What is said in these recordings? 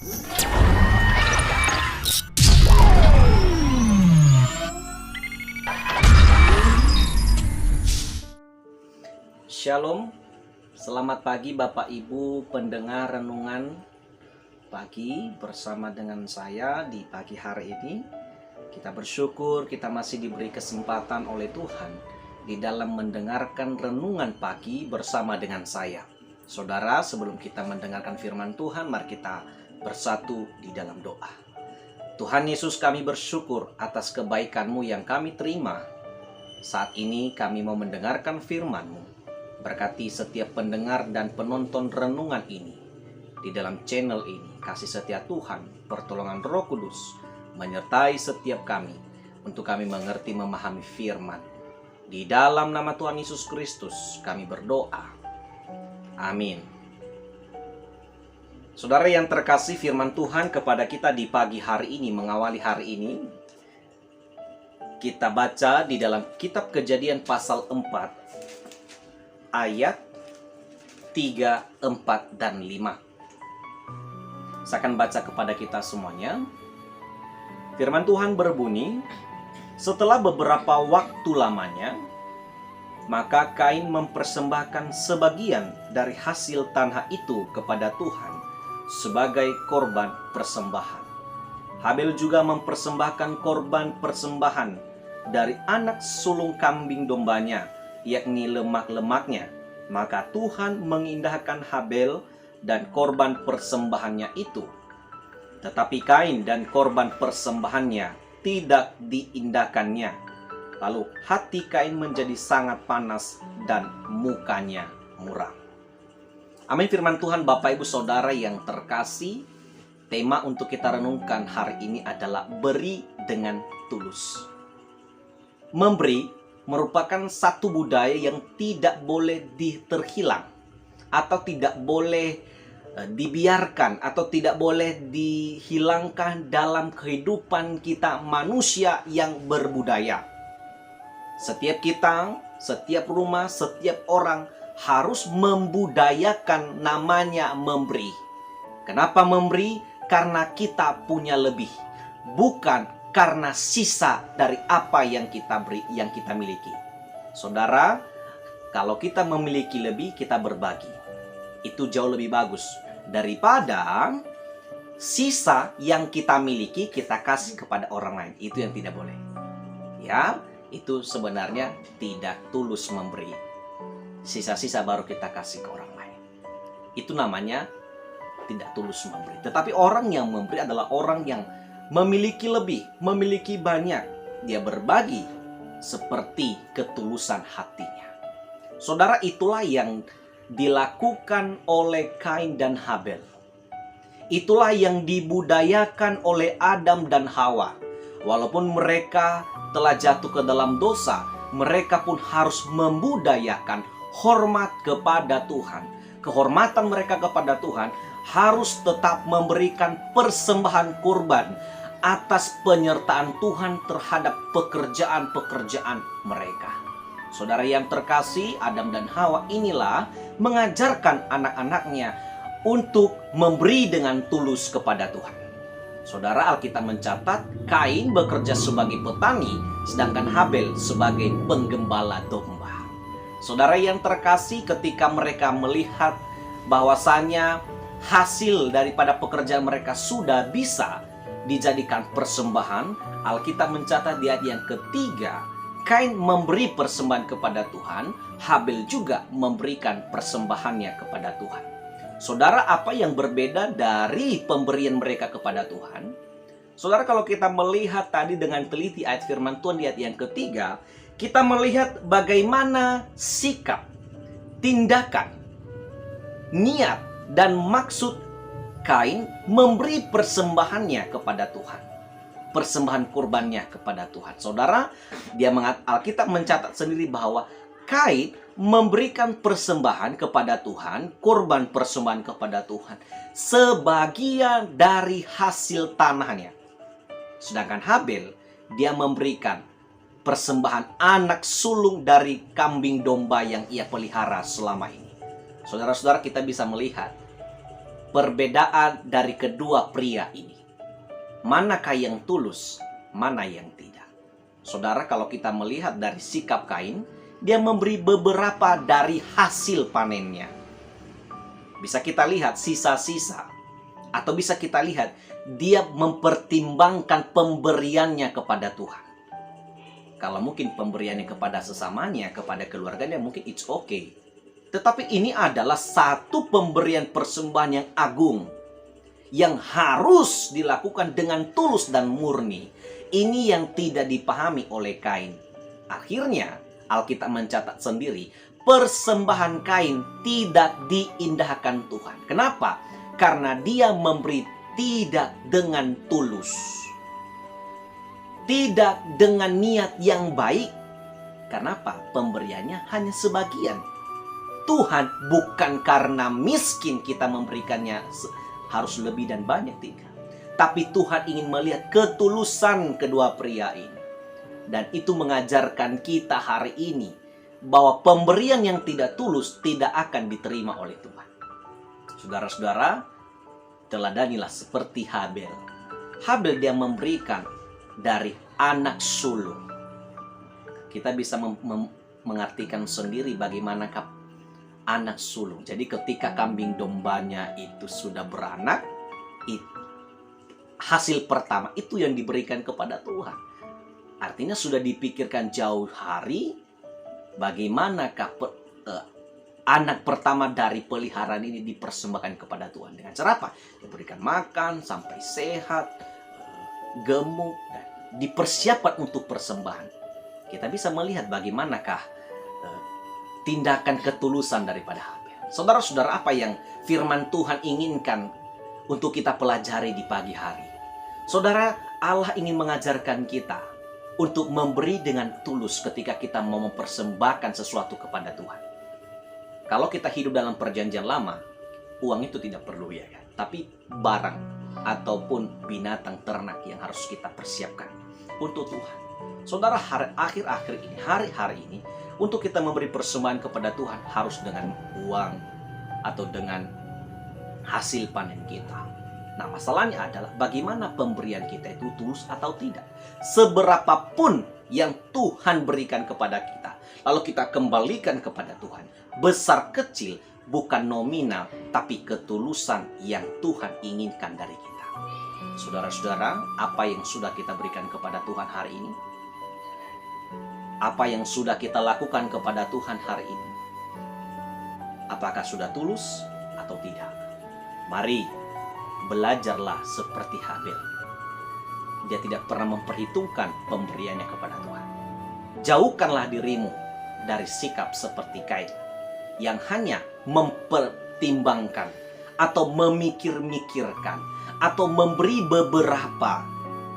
Shalom, selamat pagi Bapak Ibu pendengar renungan pagi bersama dengan saya di pagi hari ini. Kita bersyukur kita masih diberi kesempatan oleh Tuhan di dalam mendengarkan renungan pagi bersama dengan saya. Saudara, sebelum kita mendengarkan firman Tuhan, mari kita bersatu di dalam doa. Tuhan Yesus, kami bersyukur atas kebaikan-Mu yang kami terima. Saat ini kami mau mendengarkan firman-Mu. Berkati setiap pendengar dan penonton renungan ini di dalam channel ini. Kasih setia Tuhan, pertolongan Roh Kudus menyertai setiap kami untuk kami mengerti memahami firman. Di dalam nama Tuhan Yesus Kristus kami berdoa. Amin. Saudara yang terkasih, firman Tuhan kepada kita di pagi hari ini, mengawali hari ini, kita baca di dalam kitab Kejadian pasal 4 ayat 3, 4, dan 5. Saya akan baca kepada kita semuanya. Firman Tuhan berbunyi, setelah beberapa waktu lamanya, maka Kain mempersembahkan sebagian dari hasil tanah itu kepada Tuhan sebagai korban persembahan. Habel juga mempersembahkan korban persembahan dari anak sulung kambing dombanya, yakni lemak-lemaknya. Maka Tuhan mengindahkan Habel dan korban persembahannya itu, tetapi Kain dan korban persembahannya tidak diindahkannya. Lalu hati Kain menjadi sangat panas dan mukanya muram. Amin. Firman Tuhan, Bapak Ibu Saudara yang terkasih, tema untuk kita renungkan hari ini adalah beri dengan tulus. Memberi merupakan satu budaya yang tidak boleh terhilang atau tidak boleh dibiarkan atau tidak boleh dihilangkan dalam kehidupan kita manusia yang berbudaya. Setiap kita, setiap rumah, setiap orang harus membudayakan namanya memberi. Kenapa memberi? Karena kita punya lebih, bukan karena sisa dari apa yang kita beri, yang kita miliki. Saudara, kalau kita memiliki lebih, kita berbagi. Itu jauh lebih bagus daripada sisa yang kita miliki kita kasih kepada orang lain. Itu yang tidak boleh. Ya, itu sebenarnya tidak tulus memberi. Sisa-sisa baru kita kasih ke orang lain. Itu namanya tidak tulus memberi. Tetapi orang yang memberi adalah orang yang memiliki lebih, memiliki banyak. Dia berbagi seperti ketulusan hatinya. Saudara, itulah yang dilakukan oleh Kain dan Habel. Itulah yang dibudayakan oleh Adam dan Hawa. Walaupun mereka telah jatuh ke dalam dosa, mereka pun harus membudayakan hormat kepada Tuhan. Kehormatan mereka kepada Tuhan harus tetap memberikan persembahan kurban atas penyertaan Tuhan terhadap pekerjaan-pekerjaan mereka. Saudara yang terkasih, Adam dan Hawa inilah mengajarkan anak-anaknya untuk memberi dengan tulus kepada Tuhan. Saudara, Alkitab mencatat Kain bekerja sebagai petani, sedangkan Habel sebagai penggembala domba. Saudara yang terkasih, ketika mereka melihat bahwasanya hasil daripada pekerjaan mereka sudah bisa dijadikan persembahan, Alkitab mencatat di ayat yang ketiga, Kain memberi persembahan kepada Tuhan, Habel juga memberikan persembahannya kepada Tuhan. Saudara, apa yang berbeda dari pemberian mereka kepada Tuhan? Saudara, kalau kita melihat tadi dengan teliti ayat firman Tuhan di ayat yang ketiga, kita melihat bagaimana sikap, tindakan, niat, dan maksud Kain memberi persembahannya kepada Tuhan. Persembahan kurbannya kepada Tuhan. Saudara, Alkitab mencatat sendiri bahwa Kain memberikan persembahan kepada Tuhan, korban persembahan kepada Tuhan, sebagian dari hasil tanahnya. Sedangkan Habel, dia memberikan persembahan anak sulung dari kambing domba yang ia pelihara selama ini. Saudara-saudara, kita bisa melihat perbedaan dari kedua pria ini. Manakah yang tulus, mana yang tidak? Saudara, kalau kita melihat dari sikap Kain, dia memberi beberapa dari hasil panennya. Bisa kita lihat sisa-sisa, atau bisa kita lihat dia mempertimbangkan pemberiannya kepada Tuhan. Kalau mungkin pemberiannya kepada sesamanya, kepada keluarganya, mungkin it's okay. Tetapi ini adalah satu pemberian persembahan yang agung, yang harus dilakukan dengan tulus dan murni. Ini yang tidak dipahami oleh Kain. Akhirnya Alkitab mencatat sendiri, persembahan Kain tidak diindahkan Tuhan. Kenapa? Karena dia memberi tidak dengan tulus, tidak dengan niat yang baik. Kenapa? Pemberiannya hanya sebagian. Tuhan bukan karena miskin kita memberikannya harus lebih dan banyak, tidak. Tapi Tuhan ingin melihat ketulusan kedua pria ini. Dan itu mengajarkan kita hari ini bahwa pemberian yang tidak tulus tidak akan diterima oleh Tuhan. Saudara-saudara, teladanilah seperti Habel. Habel dia memberikan dari anak sulung. Kita bisa mengartikan sendiri bagaimanakah anak sulung. Jadi ketika kambing dombanya itu sudah beranak, hasil pertama itu yang diberikan kepada Tuhan. Artinya sudah dipikirkan jauh hari bagaimanakah anak pertama dari peliharaan ini dipersembahkan kepada Tuhan. Dengan cara apa? Diberikan makan sampai sehat, gemuk, dan dipersiapkan untuk persembahan. Kita bisa melihat bagaimanakah tindakan ketulusan daripada Habel. Saudara-saudara, apa yang firman Tuhan inginkan untuk kita pelajari di pagi hari? Saudara, Allah ingin mengajarkan kita untuk memberi dengan tulus ketika kita mau mempersembahkan sesuatu kepada Tuhan. Kalau kita hidup dalam perjanjian lama, uang itu tidak perlu, ya kan? Tapi barang ataupun binatang ternak yang harus kita persiapkan untuk Tuhan. Saudara, hari-hari ini, untuk kita memberi persembahan kepada Tuhan harus dengan uang atau dengan hasil panen kita. Nah, masalahnya adalah bagaimana pemberian kita itu tulus atau tidak. Seberapapun yang Tuhan berikan kepada kita, lalu kita kembalikan kepada Tuhan. Besar kecil bukan nominal, tapi ketulusan yang Tuhan inginkan dari kita. Saudara-saudara, apa yang sudah kita berikan kepada Tuhan hari ini? Apa yang sudah kita lakukan kepada Tuhan hari ini? Apakah sudah tulus atau tidak? Mari belajarlah seperti Habel. Dia tidak pernah memperhitungkan pemberiannya kepada Tuhan. Jauhkanlah dirimu dari sikap seperti Kain yang hanya mempertimbangkan atau memikir-mikirkan atau memberi beberapa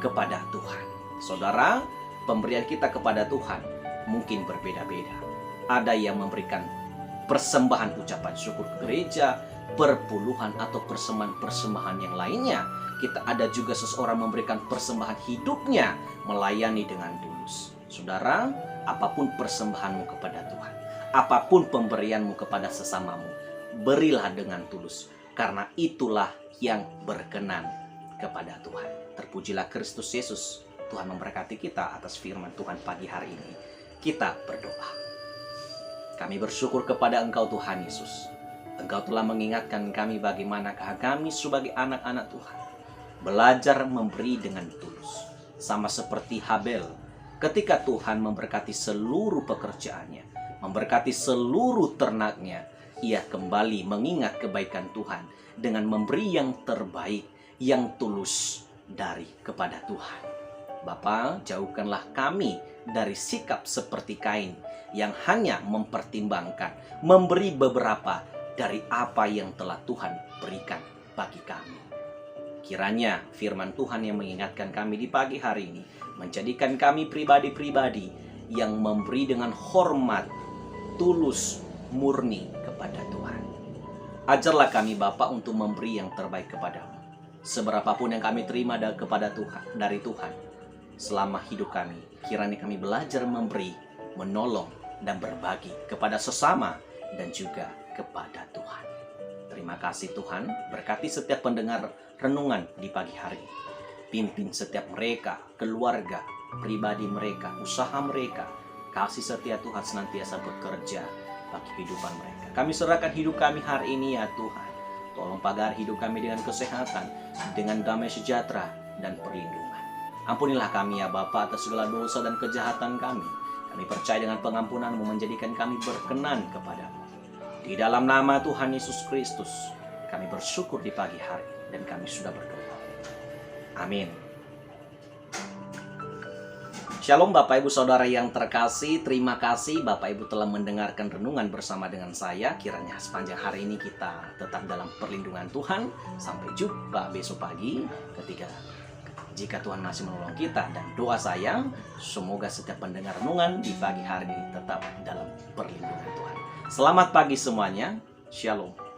kepada Tuhan. Saudara, pemberian kita kepada Tuhan mungkin berbeda-beda. Ada yang memberikan persembahan ucapan syukur ke gereja, perpuluhan atau persembahan-persembahan yang lainnya. Kita ada juga seseorang memberikan persembahan hidupnya melayani dengan tulus. Saudara, apapun persembahanmu kepada Tuhan, apapun pemberianmu kepada sesamamu, berilah dengan tulus, karena itulah yang berkenan kepada Tuhan. Terpujilah Kristus Yesus. Tuhan memberkati kita atas firman Tuhan pagi hari ini. Kita berdoa. Kami bersyukur kepada Engkau Tuhan Yesus. Engkau telah mengingatkan kami bagaimanakah kami sebagai anak-anak Tuhan belajar memberi dengan tulus. Sama seperti Habel, ketika Tuhan memberkati seluruh pekerjaannya, memberkati seluruh ternaknya, ia kembali mengingat kebaikan Tuhan dengan memberi yang terbaik, yang tulus dari kepada Tuhan. Bapa, jauhkanlah kami dari sikap seperti Kain yang hanya mempertimbangkan, memberi beberapa dari apa yang telah Tuhan berikan bagi kami. Kiranya firman Tuhan yang mengingatkan kami di pagi hari ini menjadikan kami pribadi-pribadi yang memberi dengan hormat, tulus, murni kepada Tuhan. Ajarlah kami Bapa untuk memberi yang terbaik kepadamu. Seberapapun yang kami terima kepada Tuhan, dari Tuhan, selama hidup kami, kiranya kami belajar memberi, menolong, dan berbagi kepada sesama dan juga kepada Tuhan. Terima kasih Tuhan, berkati setiap pendengar renungan di pagi hari. Pimpin setiap mereka, keluarga, pribadi mereka, usaha mereka. Kasih setia Tuhan senantiasa bekerja bagi kehidupan mereka. Kami serahkan hidup kami hari ini ya Tuhan. Tolong pagar hidup kami dengan kesehatan, dengan damai sejahtera dan perlindungan. Ampunilah kami ya Bapa atas segala dosa dan kejahatan kami. Kami percaya dengan pengampunan-Mu menjadikan kami berkenan kepadamu. Di dalam nama Tuhan Yesus Kristus, kami bersyukur di pagi hari dan kami sudah berdoa. Amin. Shalom Bapak Ibu Saudara yang terkasih, terima kasih Bapak Ibu telah mendengarkan renungan bersama dengan saya. Kiranya sepanjang hari ini kita tetap dalam perlindungan Tuhan. Sampai jumpa besok pagi jika Tuhan masih menolong kita. Dan doa saya, semoga setiap pendengar renungan di pagi hari ini tetap dalam perlindungan Tuhan. Selamat pagi semuanya. Shalom.